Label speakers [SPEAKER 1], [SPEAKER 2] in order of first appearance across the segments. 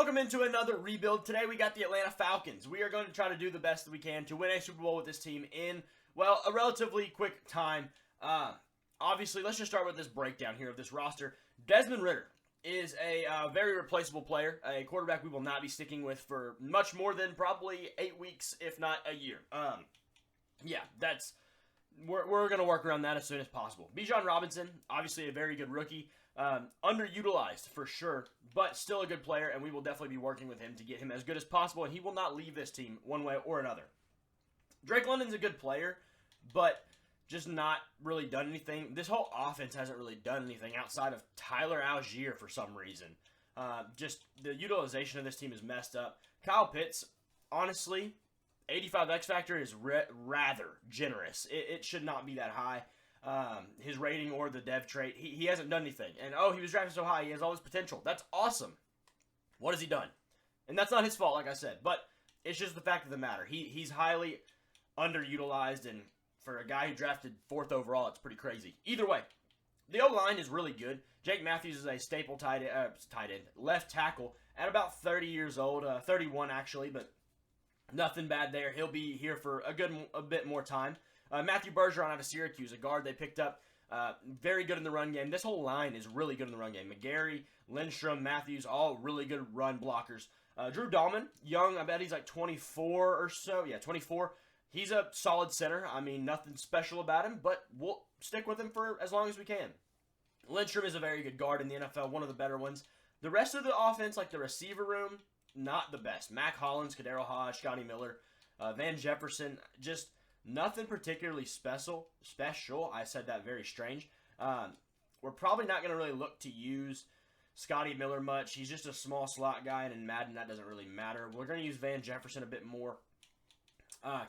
[SPEAKER 1] Welcome into another rebuild. Today we got the Atlanta Falcons. We are going to try to do the best that we can to win a Super Bowl with this team in, well, a relatively quick time. Obviously, let's just start with this breakdown here of this roster. Desmond Ridder is a very replaceable player, a quarterback we will not be sticking with for much more than probably 8 weeks, if not a year. Yeah, we're going to work around that as soon as possible. Bijan Robinson, obviously a very good rookie. Underutilized for sure, but still a good player, and we will definitely be working with him to get him as good as possible, and he will not leave this team one way or another. Drake London's a good player, but just not really done anything. This whole offense hasn't really done anything outside of Tyler Algier for some reason. Just the utilization of this team is messed up. Kyle Pitts, honestly, 85 X Factor is rather generous. It should not be that high. His rating or the dev trait, he hasn't done anything. And, he was drafted so high, he has all this potential. That's awesome. What has he done? And that's not his fault, like I said. But it's just the fact of the matter. He's highly underutilized, and for a guy who drafted 4th overall, it's pretty crazy. Either way, the O-line is really good. Jake Matthews is a staple tight end, left tackle, at about 30 years old, 31 actually, but nothing bad there. He'll be here for a bit more time. Matthew Bergeron out of Syracuse, a guard they picked up, very good in the run game. This whole line is really good in the run game. McGarry, Lindstrom, Matthews, all really good run blockers. Drew Dahlman, young, I bet he's like 24 or so. Yeah, 24. He's a solid center. I mean, nothing special about him, but we'll stick with him for as long as we can. Lindstrom is a very good guard in the NFL, one of the better ones. The rest of the offense, like the receiver room, not the best. Mac Hollins, Kadero Hodge, Scotty Miller, Van Jefferson, just nothing particularly special. I said that very strange. We're probably not going to really look to use Scotty Miller much. He's just a small slot guy, and in Madden, that doesn't really matter. We're going to use Van Jefferson a bit more.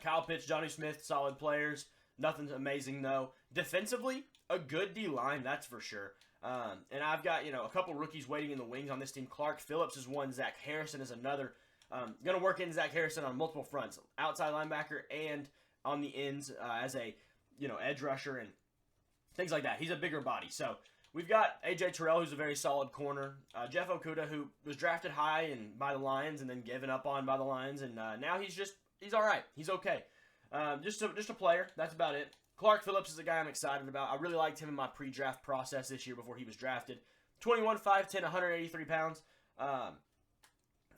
[SPEAKER 1] Kyle Pitts, Johnny Smith, solid players. Nothing amazing, though. Defensively, a good D-line, that's for sure. And I've got, a couple rookies waiting in the wings on this team. Clark Phillips is one. Zach Harrison is another. Going to work in Zach Harrison on multiple fronts. Outside linebacker and on the ends as a, edge rusher and things like that. He's a bigger body. So we've got A.J. Terrell, who's a very solid corner. Jeff Okudah, who was drafted high and by the Lions and then given up on by the Lions. And now he's all right. He's okay. Just a player. That's about it. Clark Phillips is a guy I'm excited about. I really liked him in my pre-draft process this year before he was drafted. 21, 5'10", 183 pounds.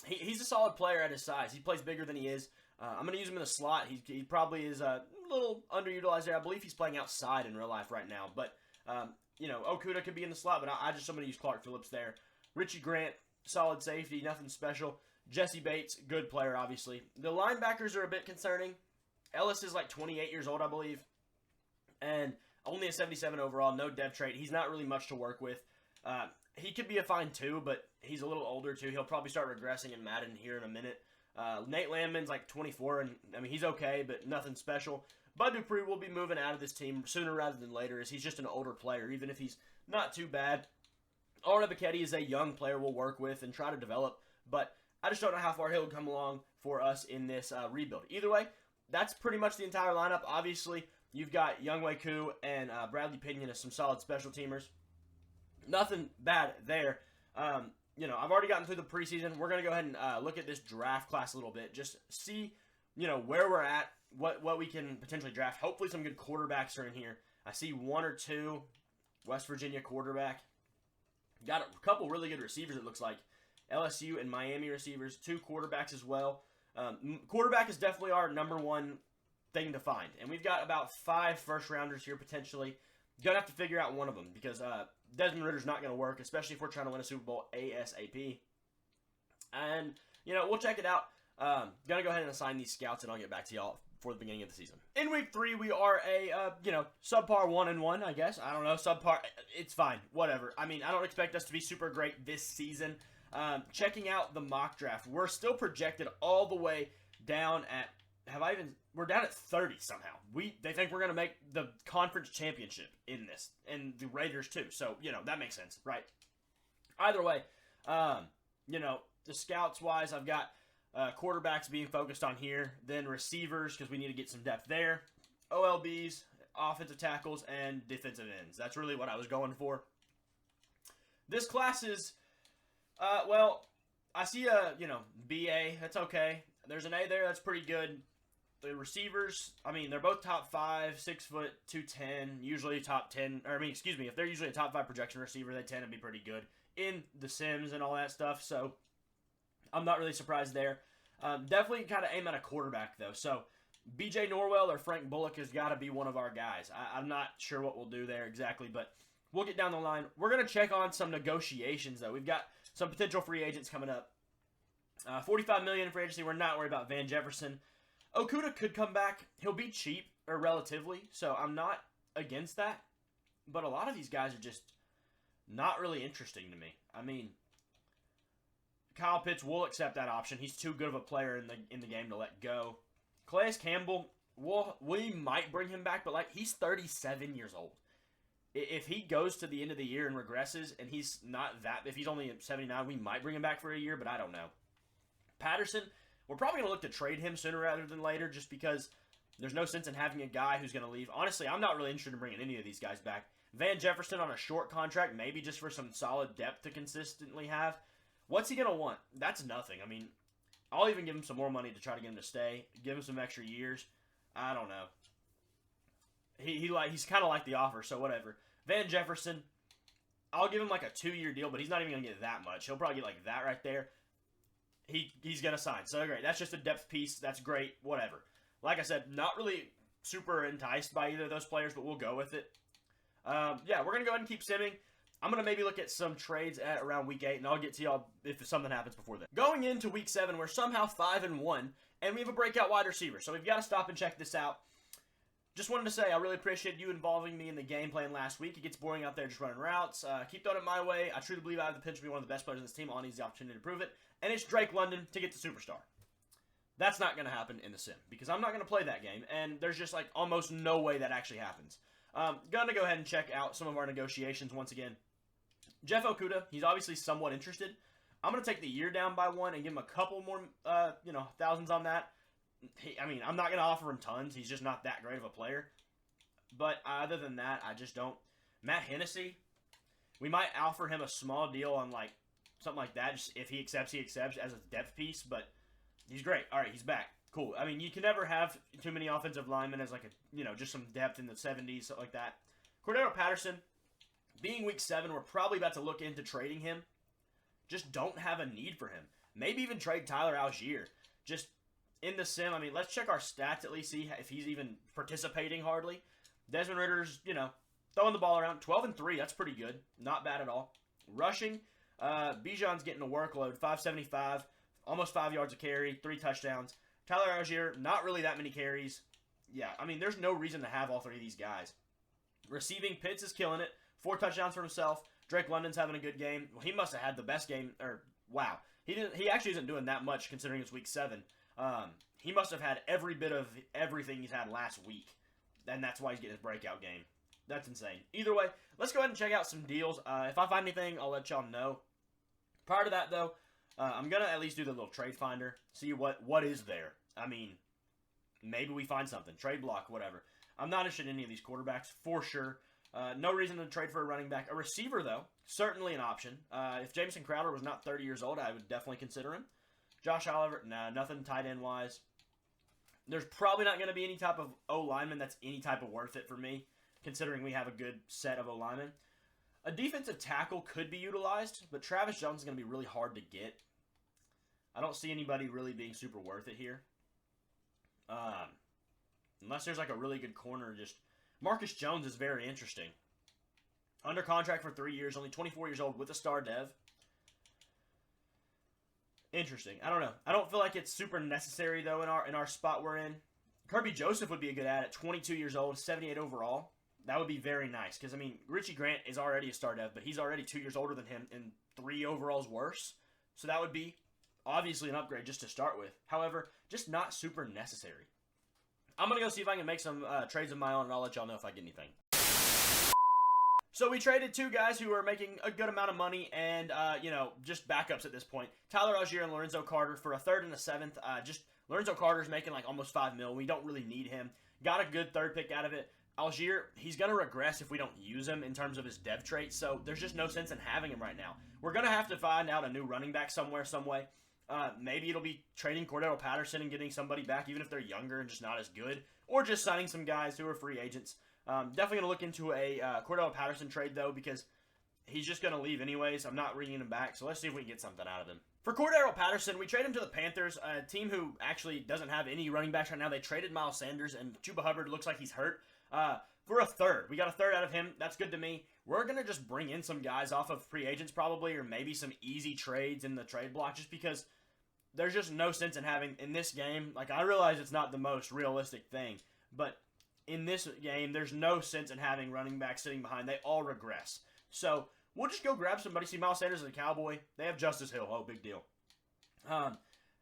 [SPEAKER 1] He's a solid player at his size. He plays bigger than he is. I'm going to use him in the slot. He probably is a little underutilized there. I believe he's playing outside in real life right now. But, Okudah could be in the slot, but I'm going to use Clark Phillips there. Richie Grant, solid safety, nothing special. Jesse Bates, good player, obviously. The linebackers are a bit concerning. Ellis is like 28 years old, I believe. And only a 77 overall, no dev trait. He's not really much to work with. He could be a fine 2, but he's a little older too. He'll probably start regressing in Madden here in a minute. Nate Landman's like 24, and he's okay, but nothing special. Bud Dupree will be moving out of this team sooner rather than later, as he's just an older player, even if he's not too bad. Arna Bacchetti is a young player we'll work with and try to develop, but I just don't know how far he'll come along for us in this rebuild. Either way, that's pretty much the entire lineup. Obviously, you've got Younghoe Koo and Bradley Pinion as some solid special teamers. Nothing bad there. I've already gotten through the preseason. We're going to go ahead and look at this draft class a little bit. Just see, where we're at, what we can potentially draft. Hopefully some good quarterbacks are in here. I see 1 or 2 West Virginia quarterback. Got a couple really good receivers, it looks like. LSU and Miami receivers. 2 quarterbacks as well. Quarterback is definitely our number one thing to find. And we've got about 5 first-rounders here potentially. Going to have to figure out one of them because Desmond Ridder's not going to work, especially if we're trying to win a Super Bowl ASAP. And, we'll check it out. Going to go ahead and assign these scouts, and I'll get back to y'all for the beginning of the season. In week 3, we are a, subpar 1-1, I guess. I don't know, subpar. It's fine. Whatever. I mean, I don't expect us to be super great this season. Checking out the mock draft. We're still projected all the way down at, we're down at 30 somehow. They think we're going to make the conference championship in this, and the Raiders too. So, that makes sense, right? Either way, the scouts-wise, I've got quarterbacks being focused on here, then receivers, because we need to get some depth there, OLBs, offensive tackles, and defensive ends. That's really what I was going for. This class is, I see a, BA. That's okay. There's an A there. That's pretty good. The receivers, I mean, they're both top 5, 6 foot, 210, usually top 10. Or, I mean, excuse me, if they're usually a top 5 projection receiver, they tend to be pretty good in the sims and all that stuff. So, I'm not really surprised there. Definitely kind of aim at a quarterback, though. So, BJ Norwell or Frank Bullock has got to be one of our guys. I'm not sure what we'll do there exactly, but we'll get down the line. We're going to check on some negotiations, though. We've got some potential free agents coming up. $45 million in free agency. We're not worried about Van Jefferson. Okudah could come back. He'll be cheap, or relatively, so I'm not against that. But a lot of these guys are just not really interesting to me. I mean, Kyle Pitts will accept that option. He's too good of a player in the game to let go. Calais Campbell, we might bring him back, but he's 37 years old. If he goes to the end of the year and regresses, and he's not that, if he's only at 79, we might bring him back for a year, but I don't know. Patterson, we're probably going to look to trade him sooner rather than later, just because there's no sense in having a guy who's going to leave. Honestly, I'm not really interested in bringing any of these guys back. Van Jefferson on a short contract, maybe just for some solid depth to consistently have. What's he going to want? That's nothing. I mean, I'll even give him some more money to try to get him to stay. Give him some extra years. I don't know. He's kind of like the offer, so whatever. Van Jefferson, I'll give him like a 2-year deal, but he's not even going to get that much. He'll probably get like that right there. He's going to sign. So great. That's just a depth piece. That's great. Whatever. Like I said, not really super enticed by either of those players, but we'll go with it. Yeah, we're going to go ahead and keep simming. I'm going to maybe look at some trades at around week 8, and I'll get to y'all if something happens before then. Going into week 7, we're somehow 5-1, and we have a breakout wide receiver. So we've got to stop and check this out. Just wanted to say I really appreciate you involving me in the game plan last week. It gets boring out there just running routes. Keep throwing it my way. I truly believe I have the potential to be one of the best players on this team. All needs the opportunity to prove it. And it's Drake London to get to Superstar. That's not going to happen in the sim because I'm not going to play that game. And there's just almost no way that actually happens. Going to go ahead and check out some of our negotiations once again. Jeff Okudah, he's obviously somewhat interested. I'm going to take the year down by 1 and give him a couple more, thousands on that. I'm not going to offer him tons. He's just not that great of a player. But other than that, I just don't. Matt Hennessy, we might offer him a small deal on something like that. Just if he accepts as a depth piece. But he's great. All right, he's back. Cool. I mean, you can never have too many offensive linemen as just some depth in the 70s, something like that. Cordero Patterson, being week 7, we're probably about to look into trading him. Just don't have a need for him. Maybe even trade Tyler Algier. Just in the sim, let's check our stats at least, see if he's even participating hardly. Desmond Ritter's, throwing the ball around. 12-3, that's pretty good. Not bad at all. Rushing, Bijan's getting a workload. 575, almost 5 yards a carry, 3 touchdowns. Tyler Algier, not really that many carries. Yeah, there's no reason to have all 3 of these guys. Receiving, Pitts is killing it. 4 touchdowns for himself. Drake London's having a good game. Well, he must have had the best game. Wow. He actually isn't doing that much considering it's week 7. He must have had every bit of everything he's had last week. And that's why he's getting his breakout game. That's insane. Either way, let's go ahead and check out some deals. If I find anything, I'll let y'all know. Prior to that, though, I'm going to at least do the little trade finder. See what is there. Maybe we find something. Trade block, whatever. I'm not interested in any of these quarterbacks, for sure. No reason to trade for a running back. A receiver, though, certainly an option. If Jamison Crowder was not 30 years old, I would definitely consider him. Josh Oliver, nah, nothing tight end-wise. There's probably not going to be any type of O-lineman that's any type of worth it for me, considering we have a good set of O-linemen. A defensive tackle could be utilized, but Travis Jones is going to be really hard to get. I don't see anybody really being super worth it here. Unless there's a really good corner. Just Marcus Jones is very interesting. Under contract for 3 years, only 24 years old with a star dev. Interesting. I don't know. I don't feel like it's super necessary, though, in our spot we're in. Kirby Joseph would be a good ad at 22 years old, 78 overall. That would be very nice because, Richie Grant is already a star dev, but he's already 2 years older than him and 3 overalls worse. So that would be obviously an upgrade just to start with. However, just not super necessary. I'm going to go see if I can make some trades of my own, and I'll let y'all know if I get anything. So we traded 2 guys who are making a good amount of money and, just backups at this point. Tyler Algier and Lorenzo Carter for a 3rd and a 7th. Just Lorenzo Carter's making almost $5 million. We don't really need him. Got a good 3rd pick out of it. Algier, he's going to regress if we don't use him in terms of his dev trait, so there's just no sense in having him right now. We're going to have to find out a new running back somewhere, some way. Maybe it'll be trading Cordero Patterson and getting somebody back, even if they're younger and just not as good, or just signing some guys who are free agents. Definitely going to look into a Cordero Patterson trade, though, because he's just going to leave anyways. I'm not bringing him back, so let's see if we can get something out of him. For Cordero Patterson, we trade him to the Panthers, a team who actually doesn't have any running backs right now. They traded Miles Sanders, and Chuba Hubbard looks like he's hurt. For a third. We got a third out of him. That's good to me. We're going to just bring in some guys off of free agents probably, or maybe some easy trades in the trade block, just because there's just no sense in having, in this game, like, I realize it's not the most realistic thing, but in this game, there's no sense in having running backs sitting behind. They all regress. So, we'll just go grab somebody. See, Miles Sanders is a Cowboy. They have Justice Hill. Oh, big deal.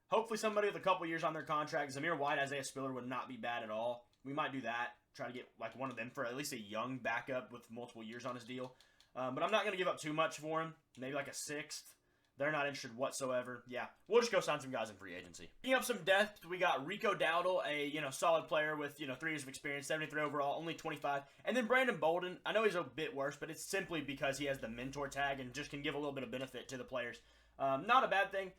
[SPEAKER 1] Hopefully somebody with a couple years on their contract. Zamir White, Isaiah Spiller would not be bad at all. We might do that. Try to get like one of them for at least a young backup with multiple years on his deal. But I'm not going to give up too much for him. Maybe like a sixth. They're not interested whatsoever. Yeah, we'll just go sign some guys in free agency. Picking up some depth, we got Rico Dowdle, a solid player with 3 years of experience, 73 overall, only 25. And then Brandon Bolden. I know he's a bit worse, but it's simply because he has the mentor tag and just can give a little bit of benefit to the players. Not a bad thing.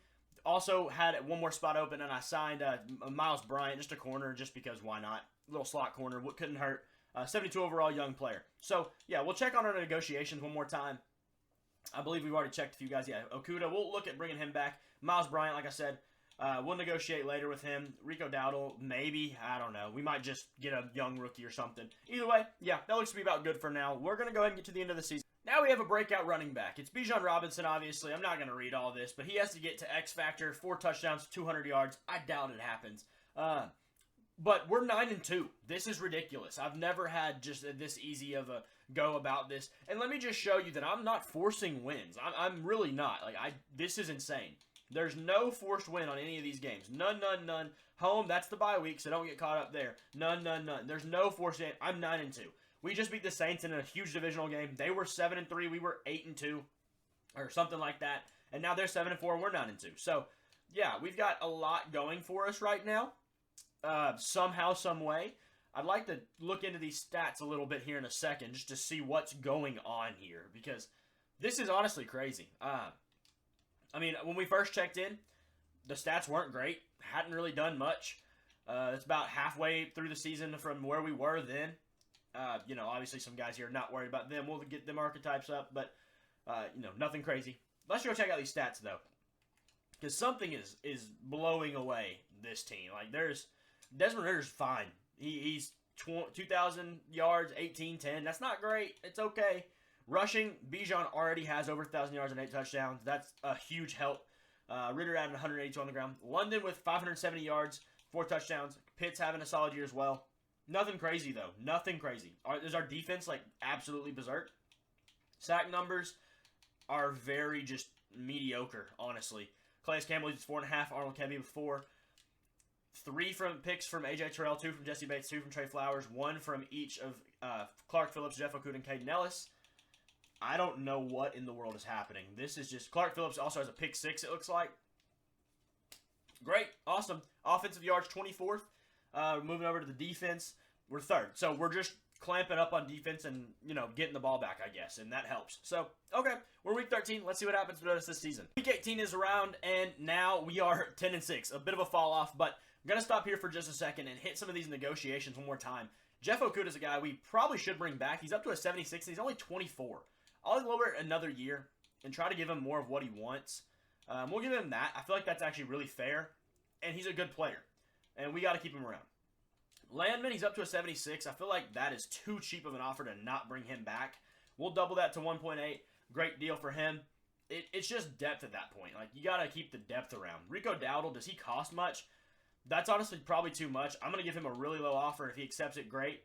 [SPEAKER 1] Also had one more spot open, and I signed Miles Bryant, just a corner, just because why not? Little slot corner, what couldn't hurt. 72 overall, young player. So, yeah, we'll check on our negotiations one more time. I believe we've already checked a few guys. Yeah, Okuda, we'll look at bringing him back. Miles Bryant, like I said, we'll negotiate later with him. Rico Dowdle, maybe. I don't know. We might just get a young rookie or something. Either way, yeah, that looks to be about good for now. We're going to go ahead and get to the end of the season. Now we have a breakout running back. It's Bijan Robinson, obviously. I'm not going to read all this, but he has to get to X Factor, 4 touchdowns, 200 yards. I doubt it happens. But we're 9-2. This is ridiculous. I've never had just this easy of a go about this. And let me just show you that I'm not forcing wins. I'm really not. This is insane. There's no forced win on any of these games. None, none, none. Home, that's the bye week, so don't get caught up there. None, none, none. There's no forced win. I'm 9-2. We just beat the Saints in a huge divisional game. They were 7-3. We were 8-2 or something like that. And now they're 7-4 and we're 9-2. So, yeah, we've got a lot going for us right now. Somehow, some way. I'd like to look into these stats a little bit here in a second just to see what's going on here, because this is honestly crazy. I mean, when we first checked in, the stats weren't great. Hadn't really done much. It's about halfway through the season from where we were then. Obviously some guys here are not worried about them. We'll get them archetypes up, but, nothing crazy. Let's go check out these stats, though, because something is blowing away this team. Like, Desmond Ritter's fine. He's 2,000 yards, 18-10. That's not great. It's okay. Rushing, Bijan already has over 1,000 yards and 8 touchdowns. That's a huge help. Ritter added 182 on the ground. London with 570 yards, 4 touchdowns. Pitts having a solid year as well. Nothing crazy, though. Nothing crazy. Is our defense, absolutely berserk? Sack numbers are very just mediocre, honestly. Calais Campbell is 4.5. Arnold Kebby with 4. 3 from picks from A.J. Terrell, 2 from Jesse Bates, 2 from Trey Flowers, 1 from each of Clark Phillips, Jeff Okuda, and Caden Ellis. I don't know what in the world is happening. This is just... Clark Phillips also has a pick 6, it looks like. Great. Awesome. Offensive yards, 24th. Moving over to the defense, we're 3rd. So we're just clamping up on defense and, getting the ball back, I guess, and that helps. So, okay, we're week 13. Let's see what happens to us this season. Week 18 is around, and now we are 10-6. A bit of a fall off, but I'm going to stop here for just a second and hit some of these negotiations one more time. Jeff Okuda is a guy we probably should bring back. He's up to a 76, and he's only 24. I'll lower it another year and try to give him more of what he wants. We'll give him that. I feel like that's actually really fair, and he's a good player, and we got to keep him around. Landman, he's up to a 76. I feel like that is too cheap of an offer to not bring him back. We'll double that to 1.8. Great deal for him. It's just depth at that point. You got to keep the depth around. Rico Dowdle, does he cost much? That's honestly probably too much. I'm going to give him a really low offer. If he accepts it, great.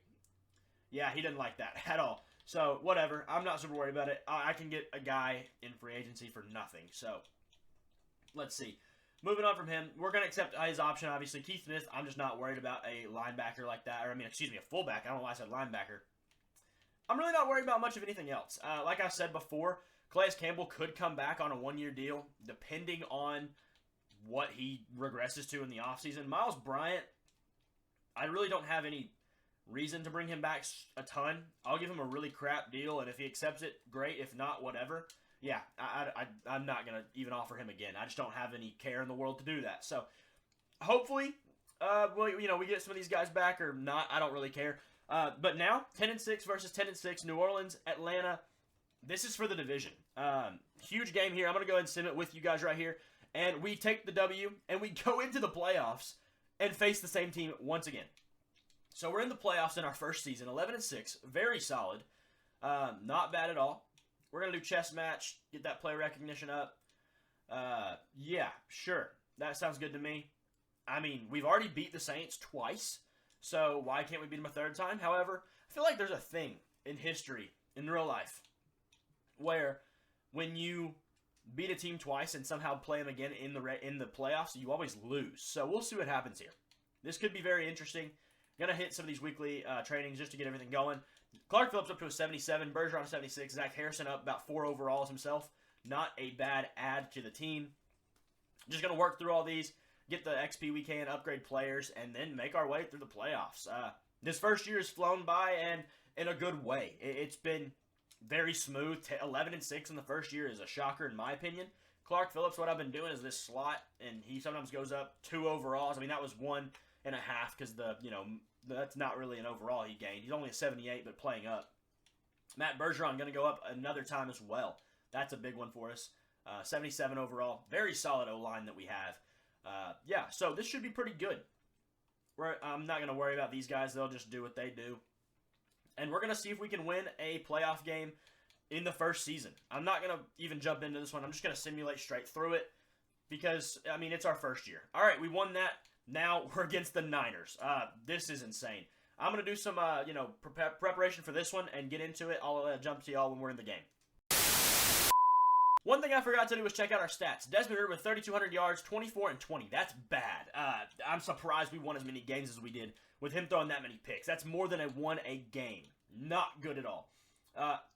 [SPEAKER 1] Yeah, he didn't like that at all. So, whatever. I'm not super worried about it. I can get a guy in free agency for nothing. So, let's see. Moving on from him, we're going to accept his option, obviously. Keith Smith, I'm just not worried about a linebacker like that. A fullback. I don't know why I said linebacker. I'm really not worried about much of anything else. Like I said before, Calais Campbell could come back on a 1-year deal, depending on what he regresses to in the offseason. Miles Bryant, I really don't have any reason to bring him back a ton. I'll give him a really crap deal, and if he accepts it, great. If not, whatever. Yeah, I'm not going to even offer him again. I just don't have any care in the world to do that. So, hopefully, we get some of these guys back or not. I don't really care. But now, 10-6 versus 10-6, New Orleans, Atlanta. This is for the division. Huge game here. I'm going to go ahead and sim it with you guys right here. And we take the W, and we go into the playoffs and face the same team once again. So we're in the playoffs in our first season, 11-6, very solid, not bad at all. We're gonna do chess match, get that player recognition up. Yeah, sure, that sounds good to me. I mean, we've already beat the Saints twice, so why can't we beat them a third time? However, I feel like there's a thing in history, in real life, where when you beat a team twice and somehow play them again in the playoffs, you always lose. So we'll see what happens here. This could be very interesting. Going to hit some of these weekly trainings just to get everything going. Clark Phillips up to a 77. Bergeron a 76. Zach Harrison up about 4 overalls himself. Not a bad add to the team. Just going to work through all these, get the XP we can, upgrade players, and then make our way through the playoffs. This first year has flown by and in a good way. It's been very smooth. 11-6 in the first year is a shocker in my opinion. Clark Phillips, what I've been doing is this slot, and he sometimes goes up 2 overalls. I mean, that was 1.5 because that's not really an overall he gained. He's only a 78, but playing up. Matt Bergeron going to go up another time as well. That's a big one for us. 77 overall. Very solid O-line that we have. Yeah, so this should be pretty good. I'm not going to worry about these guys. They'll just do what they do. And we're going to see if we can win a playoff game in the first season. I'm not going to even jump into this one. I'm just going to simulate straight through it because, I mean, it's our first year. All right, we won that. Now we're against the Niners. This is insane. I'm going to do some, preparation for this one and get into it. I'll jump to y'all when we're in the game. One thing I forgot to do was check out our stats. Desmond Ridder with 3,200 yards, 24-20. That's bad. I'm surprised we won as many games as we did with him throwing that many picks. That's more than won a game. Not good at all.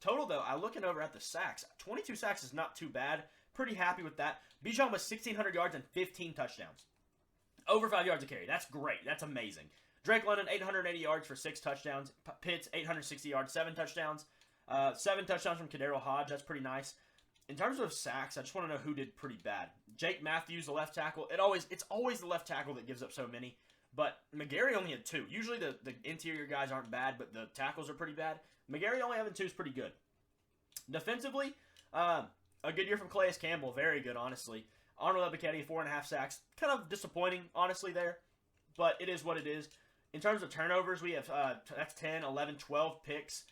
[SPEAKER 1] Total, though, I'm looking over at the sacks. 22 sacks is not too bad. Pretty happy with that. Bijan was 1,600 yards and 15 touchdowns. Over 5 yards a carry. That's great. That's amazing. Drake London, 880 yards for 6 touchdowns. Pitts, 860 yards, 7 touchdowns. 7 touchdowns from Kadarius Hodge. That's pretty nice. In terms of sacks, I just want to know who did pretty bad. Jake Matthews, the left tackle. It's always the left tackle that gives up so many. But McGarry only had 2. Usually the interior guys aren't bad, but the tackles are pretty bad. McGarry only having 2 is pretty good. Defensively, a good year from Calais Campbell. Very good, honestly. Arnold Ebiketie, 4.5 sacks. Kind of disappointing, honestly, there. But it is what it is. In terms of turnovers, we have that's 10, 11, 12 picks.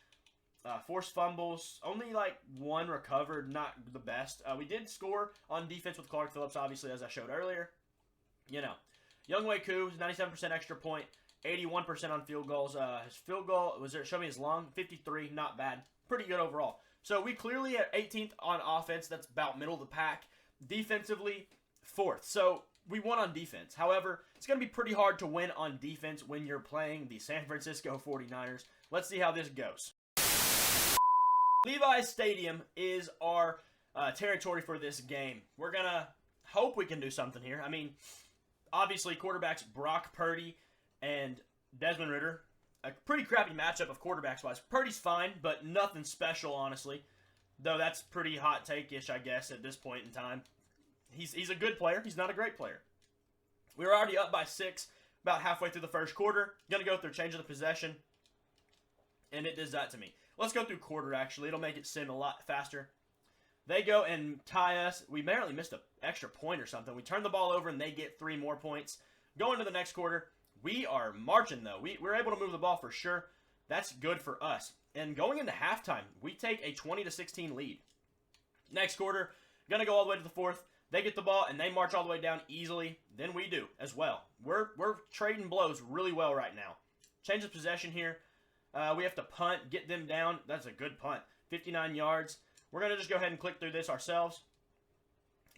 [SPEAKER 1] Forced fumbles, only like 1 recovered, not the best. We did score on defense with Clark Phillips, obviously, as I showed earlier. You know, Younghoe Koo, 97% extra point, 81% on field goals. His field goal, show me his long, 53, not bad. Pretty good overall. So we clearly at 18th on offense, that's about middle of the pack. Defensively, 4th. So we won on defense. However, it's going to be pretty hard to win on defense when you're playing the San Francisco 49ers. Let's see how this goes. Levi's Stadium is our territory for this game. We're going to hope we can do something here. I mean, obviously, quarterbacks Brock Purdy and Desmond Ridder. A pretty crappy matchup of quarterbacks-wise. Purdy's fine, but nothing special, honestly. Though that's pretty hot take-ish, I guess, at this point in time. He's a good player. He's not a great player. We were already up by 6 about halfway through the first quarter. Going to go through change of the possession. And it does that to me. Let's go through quarter, actually. It'll make it sim a lot faster. They go and tie us. We barely missed an extra point or something. We turn the ball over, and they get 3 more points. Go into the next quarter. We are marching, though. We're able to move the ball for sure. That's good for us. And going into halftime, we take a 20-16 lead. Next quarter, going to go all the way to the 4th. They get the ball, and they march all the way down easily. Then we do as well. We're trading blows really well right now. Change of possession here. We have to punt, get them down. That's a good punt. 59 yards. We're going to just go ahead and click through this ourselves.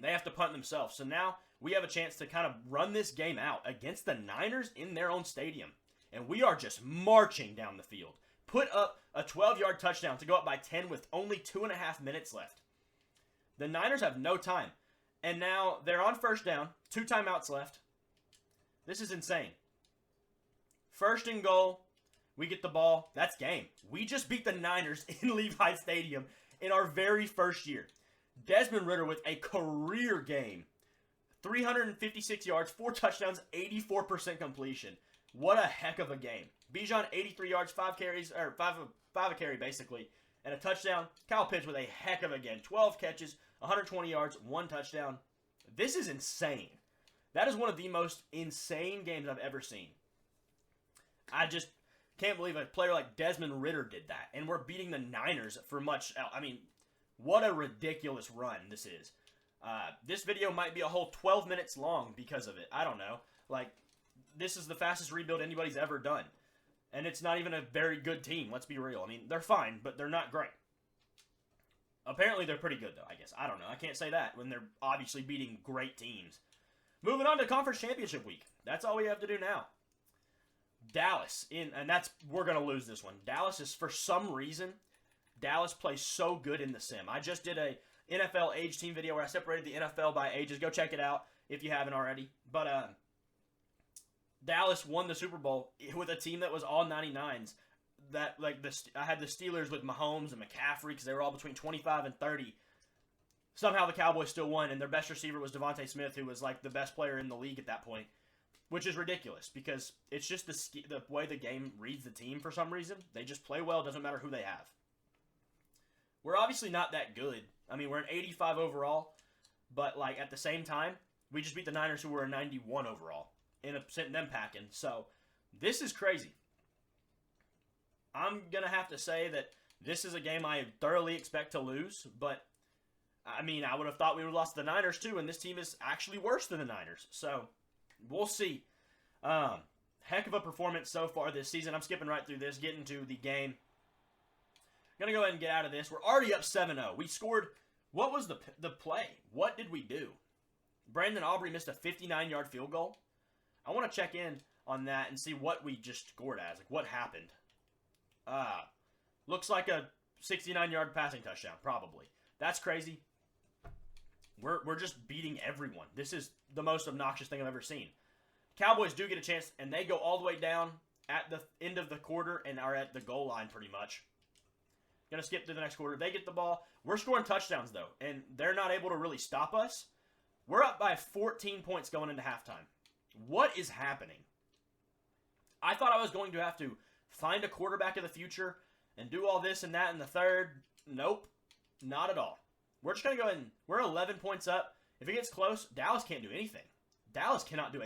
[SPEAKER 1] They have to punt themselves. So now we have a chance to kind of run this game out against the Niners in their own stadium. And we are just marching down the field. Put up a 12-yard touchdown to go up by 10 with only 2.5 minutes left. The Niners have no time. And now they're on first down. 2 timeouts left. This is insane. First and goal. We get the ball. That's game. We just beat the Niners in Levi Stadium in our very first year. Desmond Ridder with a career game. 356 yards, 4 touchdowns, 84% completion. What a heck of a game. Bijan, 83 yards, 5 carries, or 5 a carry basically, and a touchdown. Kyle Pitts with a heck of a game. 12 catches, 120 yards, 1 touchdown. This is insane. That is one of the most insane games I've ever seen. I just can't believe a player like Desmond Ridder did that. And we're beating the Niners for much. I mean, what a ridiculous run this is. This video might be a whole 12 minutes long because of it. I don't know. Like, this is the fastest rebuild anybody's ever done. And it's not even a very good team, let's be real. I mean, they're fine, but they're not great. Apparently, they're pretty good, though, I guess. I don't know. I can't say that when they're obviously beating great teams. Moving on to Conference Championship Week. That's all we have to do now. Dallas, we're going to lose this one. Dallas is, for some reason, Dallas plays so good in the sim. I just did a NFL age team video where I separated the NFL by ages. Go check it out if you haven't already. But Dallas won the Super Bowl with a team that was all 99s. I had the Steelers with Mahomes and McCaffrey because they were all between 25 and 30. Somehow the Cowboys still won, and their best receiver was Devontae Smith, who was like the best player in the league at that point, which is ridiculous because it's just the way the game reads the team for some reason. They just play well. It doesn't matter who they have. We're obviously not that good. I mean, we're an 85 overall, but like at the same time, we just beat the Niners who were a 91 overall and sent them packing. So this is crazy. I'm going to have to say that this is a game I thoroughly expect to lose, but I mean, I would have thought we would have lost to the Niners too, and this team is actually worse than the Niners. So we'll see. Heck of a performance so far this season. I'm skipping right through this, getting to the game. Going to go ahead and get out of this. We're already up 7-0. We scored. What was the play? What did we do? Brandon Aubrey missed a 59-yard field goal. I want to check in on that and see what we just scored as. Like, what happened? Looks like a 69-yard passing touchdown, probably. That's crazy. We're just beating everyone. This is the most obnoxious thing I've ever seen. Cowboys do get a chance, and they go all the way down at the end of the quarter and are at the goal line pretty much. Going to skip to the next quarter. They get the ball. We're scoring touchdowns, though, and they're not able to really stop us. We're up by 14 points going into halftime. What is happening? I thought I was going to have to find a quarterback of the future and do all this and that in the third. Nope. Not at all. We're just going to go ahead and we're 11 points up. If it gets close, Dallas can't do anything. Dallas cannot do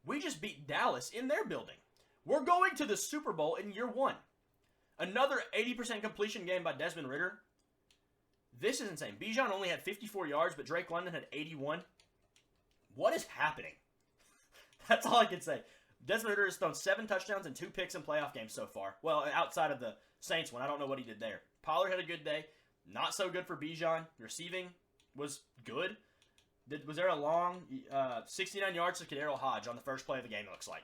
[SPEAKER 1] we just beat Dallas in their building. We're going to the Super Bowl in year 1. Another 80% completion game by Desmond Ridder. This is insane. Bijan only had 54 yards, but Drake London had 81. What is happening? That's all I can say. Desmond Ridder has thrown 7 touchdowns and 2 picks in playoff games so far. Well, outside of the Saints one. I don't know what he did there. Pollard had a good day. Not so good for Bijan. Receiving was good. Was there a long 69 yards to Kadero Hodge on the first play of the game, it looks like.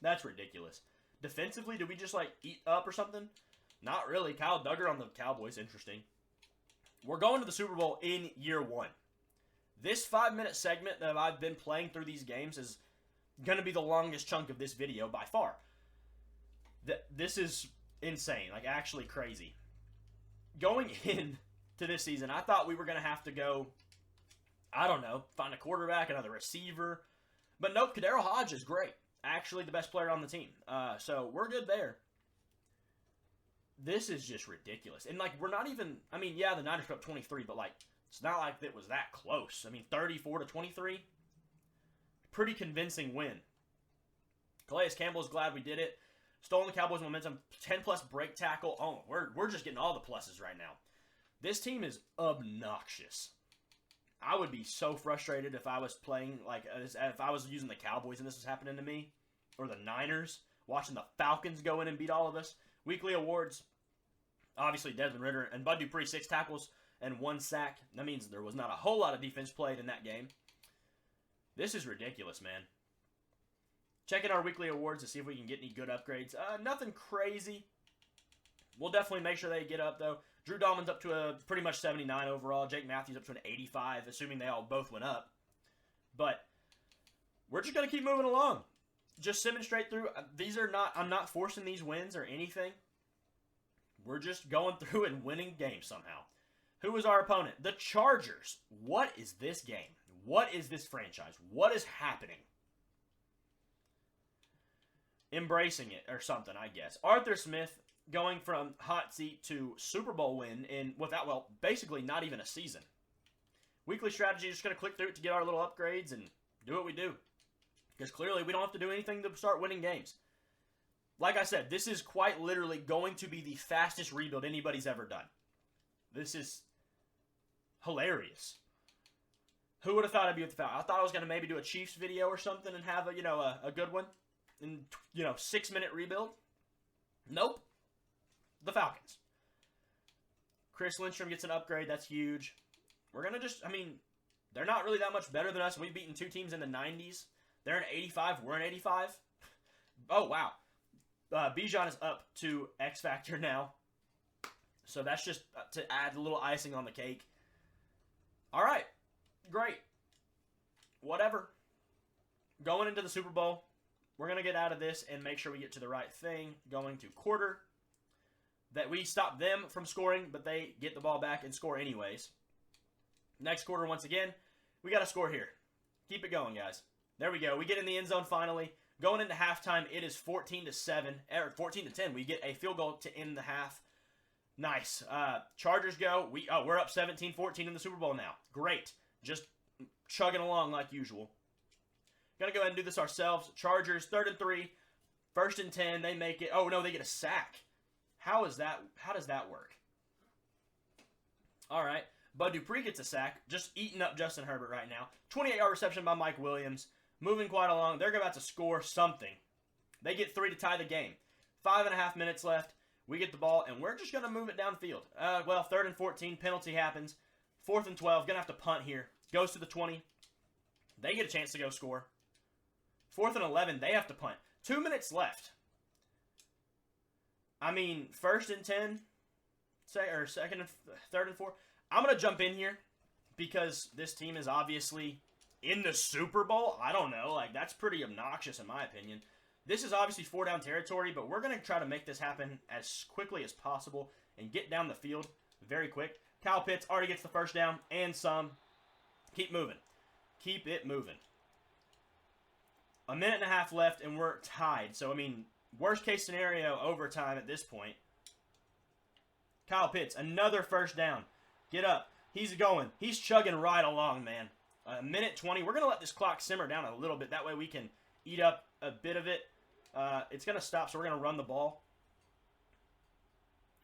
[SPEAKER 1] That's ridiculous. Defensively, did we just, like, eat up or something? Not really. Kyle Duggar on the Cowboys. Interesting. We're going to the Super Bowl in year 1. This 5-minute segment that I've been playing through these games is going to be the longest chunk of this video by far. This is insane. Like, actually crazy. Going in to this season, I thought we were going to have to go, I don't know, find a quarterback, another receiver. But nope, Kadero Hodge is great. Actually the best player on the team. So we're good there. This is just ridiculous. And, like, we're not even, I mean, yeah, the Niners put up 23, but, like, it's not like it was that close. I mean, 34-23. Pretty convincing win. Calais Campbell's glad we did it. Stolen the Cowboys' momentum. 10-plus break tackle. Oh, we're just getting all the pluses right now. This team is obnoxious. I would be so frustrated if I was playing, like, if I was using the Cowboys and this was happening to me. Or the Niners. Watching the Falcons go in and beat all of us. Weekly awards. Obviously, Desmond Ridder and Bud Dupree, 6 tackles and 1 sack. That means there was not a whole lot of defense played in that game. This is ridiculous, man. Checking our weekly awards to see if we can get any good upgrades. Nothing crazy. We'll definitely make sure they get up, though. Drew Dahlman's up to a pretty much 79 overall. Jake Matthews up to an 85, assuming they all both went up. But we're just going to keep moving along. just simming straight through. These are not, I'm not forcing these wins or anything. We're just going through and winning games somehow. Who is our opponent? The Chargers. What is this game? What is this franchise? What is happening? Embracing it or something, I guess. Arthur Smith going from hot seat to Super Bowl win in without, well, basically not even a season. Weekly strategy, just going to click through it to get our little upgrades and do what we do. Because clearly we don't have to do anything to start winning games. Like I said, this is quite literally going to be the fastest rebuild anybody's ever done. This is hilarious. Who would have thought I'd be with the Falcons? I thought I was going to maybe do a Chiefs video or something and have a good one. And, 6-minute rebuild. Nope. The Falcons. Chris Lindstrom gets an upgrade. That's huge. We're going to just, they're not really that much better than us. We've beaten 2 teams in the 90s. They're in 85. We're in 85. Oh, wow. Bijan is up to X Factor now. So that's just to add a little icing on the cake. All right. Great. Whatever. Going into the Super Bowl, we're going to get out of this and make sure we get to the right thing. Going to quarter. That we stop them from scoring, but they get the ball back and score anyways. Next quarter, once again, we got to score here. Keep it going, guys. There we go. We get in the end zone finally. Going into halftime, it is 14-7, or 14-10. We get a field goal to end the half. Nice. Chargers go. We're up 17-14 in the Super Bowl now. Great. Just chugging along like usual. Gonna go ahead and do this ourselves. Chargers, 3rd and 3. 1st and 10. They make it. Oh, no, they get a sack. How does that work? All right. Bud Dupree gets a sack. Just eating up Justin Herbert right now. 28-yard reception by Mike Williams. Moving quite along. They're about to score something. They get 3 to tie the game. 5.5 minutes left. We get the ball, and we're just going to move it downfield. 3rd and 14. Penalty happens. 4th and 12. Going to have to punt here. Goes to the 20. They get a chance to go score. 4th and 11. They have to punt. 2 minutes left. 1st and 10. 2nd and 3rd and 4. I'm going to jump in here because this team is obviously in the Super Bowl. I don't know. That's pretty obnoxious in my opinion. This is obviously 4-down territory, but we're going to try to make this happen as quickly as possible and get down the field very quick. Kyle Pitts already gets the 1st down and some. Keep moving. Keep it moving. 1.5 minutes left, and we're tied. So, worst case scenario, overtime at this point. Kyle Pitts, another 1st down. Get up. He's going. He's chugging right along, man. 1 minute 20. We're going to let this clock simmer down a little bit. That way we can eat up a bit of it. It's going to stop, so we're going to run the ball.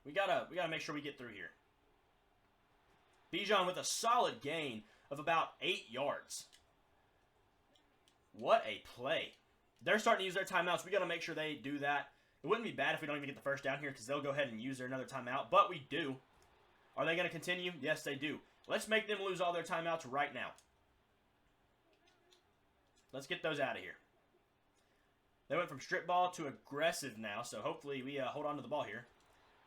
[SPEAKER 1] We gotta make sure we get through here. Bijan with a solid gain of about 8 yards. What a play. They're starting to use their timeouts. We got to make sure they do that. It wouldn't be bad if we don't even get the 1st down here because they'll go ahead and use their another timeout, but we do. Are they going to continue? Yes, they do. Let's make them lose all their timeouts right now. Let's get those out of here. They went from strip ball to aggressive now, so hopefully we hold on to the ball here.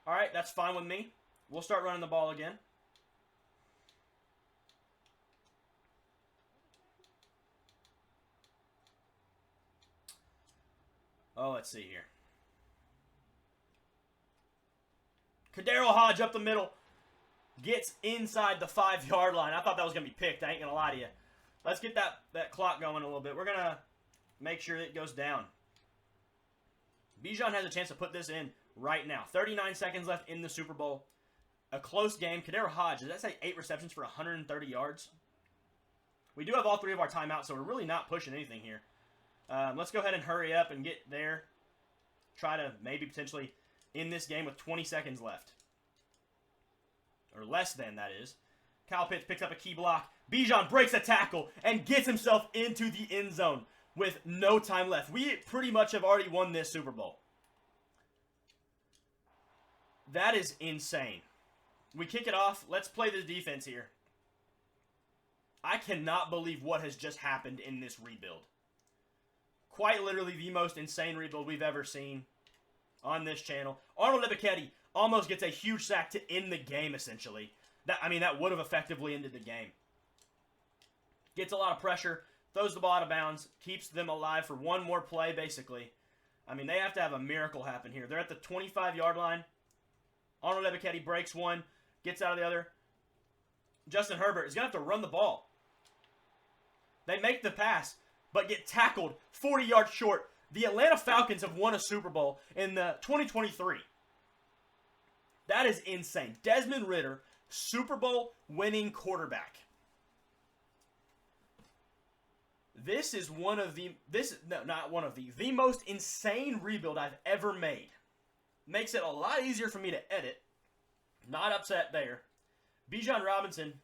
[SPEAKER 1] All right, that's fine with me. We'll start running the ball again. Oh, let's see here. Kadarius Hodge up the middle. Gets inside the 5-yard line. I thought that was going to be picked. I ain't going to lie to you. Let's get that clock going a little bit. We're going to make sure it goes down. Bijan has a chance to put this in right now. 39 seconds left in the Super Bowl. A close game. Kadarius Hodge, does that say 8 receptions for 130 yards? We do have all 3 of our timeouts, so we're really not pushing anything here. Let's go ahead and hurry up and get there. Try to maybe potentially end this game with 20 seconds left. Or less than, that is. Kyle Pitts picks up a key block. Bijan breaks a tackle and gets himself into the end zone with no time left. We pretty much have already won this Super Bowl. That is insane. We kick it off. Let's play the defense here. I cannot believe what has just happened in this rebuild. Quite literally the most insane rebuild we've ever seen on this channel. Arnold Ebiketie almost gets a huge sack to end the game, essentially. That would have effectively ended the game. Gets a lot of pressure. throws the ball out of bounds, keeps them alive for one more play, basically. I mean, they have to have a miracle happen here. They're at the 25-yard line. Arnold Ebiketie breaks one, gets out of the other. Justin Herbert is going to have to run the ball. They make the pass, but get tackled 40 yards short. The Atlanta Falcons have won a Super Bowl in the 2023. That is insane. Desmond Ridder, Super Bowl winning quarterback. This is the most insane rebuild I've ever made. Makes it a lot easier for me to edit. Not upset there. Bijan Robinson,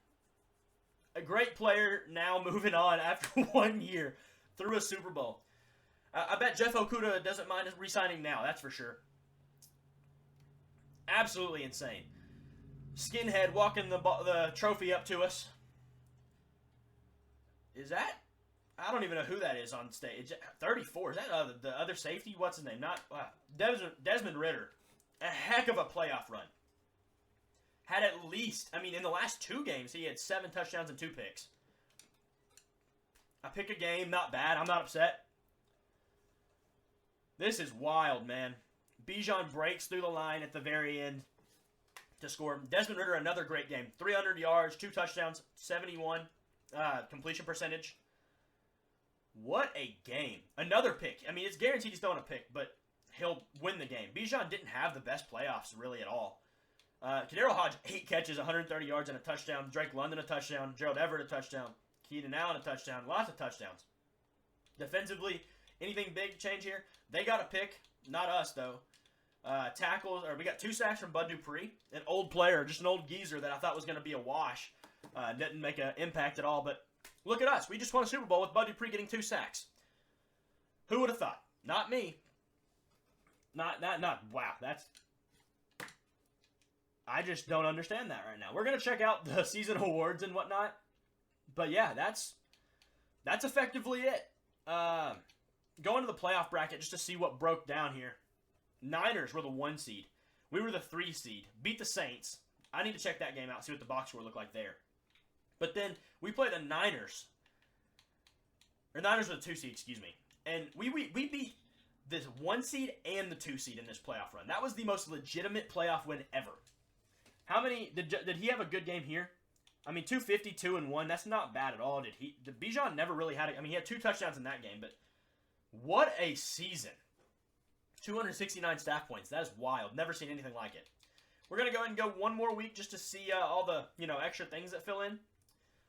[SPEAKER 1] a great player now moving on after 1 year through a Super Bowl. I bet Jeff Okudah doesn't mind re-signing now, that's for sure. Absolutely insane. Skinhead walking the trophy up to us. Is that? I don't even know who that is on stage. 34. Is that the other safety? What's his name? Desmond Ridder. A heck of a playoff run. Had at least, in the last 2 games, he had 7 touchdowns and 2 picks. I pick a game, not bad. I'm not upset. This is wild, man. Bijan breaks through the line at the very end to score. Desmond Ridder, another great game. 300 yards, 2 touchdowns, 71 completion percentage. What a game. Another pick. It's guaranteed he's throwing a pick, but he'll win the game. Bijan didn't have the best playoffs, really, at all. Kadarius Hodge, 8 catches, 130 yards, and a touchdown. Drake London, a touchdown. Gerald Everett, a touchdown. Keenan Allen, a touchdown. Lots of touchdowns. Defensively, anything big change here? They got a pick. Not us, though. Tackles, we got 2 sacks from Bud Dupree. An old player, just an old geezer that I thought was going to be a wash. Didn't make an impact at all, but look at us. We just won a Super Bowl with Bud Dupree getting 2 sacks. Who would have thought? Not me. Wow, that's... I just don't understand that right now. We're going to check out the season awards and whatnot. But yeah, that's effectively it. Going to the playoff bracket just to see what broke down here. Niners were the 1 seed. We were the 3 seed. Beat the Saints. I need to check that game out, see what the box score looked like there. But then we played the Niners. Or Niners were the 2 seed, excuse me. And we beat this 1 seed and the 2 seed in this playoff run. That was the most legitimate playoff win ever. How many did he have a good game here? 250, 2-1. That's not bad at all. Did Bijan never really had it? He had 2 touchdowns in that game, but what a season. 269 staff points. That is wild. Never seen anything like it. We're going to go ahead and go 1 more week just to see all the, extra things that fill in.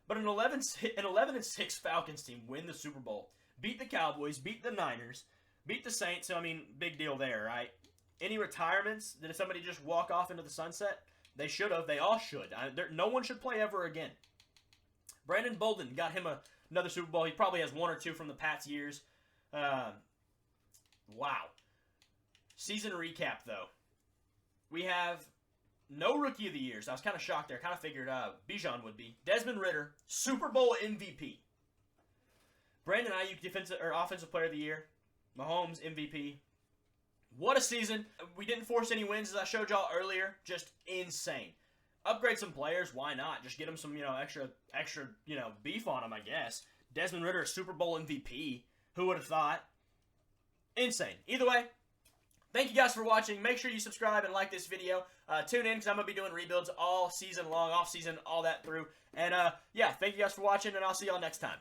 [SPEAKER 1] But an 11-6 Falcons team win the Super Bowl. Beat the Cowboys, beat the Niners, beat the Saints. So, big deal there, right? Any retirements? Did somebody just walk off into the sunset? They should have. They all should. No one should play ever again. Brandon Bolden got him another Super Bowl. He probably has 1 or 2 from the Pats years. Wow. Season recap, though. We have no Rookie of the Years. I was kind of shocked there. Kind of figured Bijan would be. Desmond Ridder, Super Bowl MVP. Brandon Ayuk, Offensive Player of the Year. Mahomes, MVP. What a season. We didn't force any wins, as I showed y'all earlier. Just insane. Upgrade some players. Why not? Just get them some, extra, beef on them, I guess. Desmond Ridder, Super Bowl MVP. Who would have thought? Insane. Either way, thank you guys for watching. Make sure you subscribe and like this video. Tune in because I'm going to be doing rebuilds all season long, off season, all that through. And, yeah, thank you guys for watching, and I'll see y'all next time.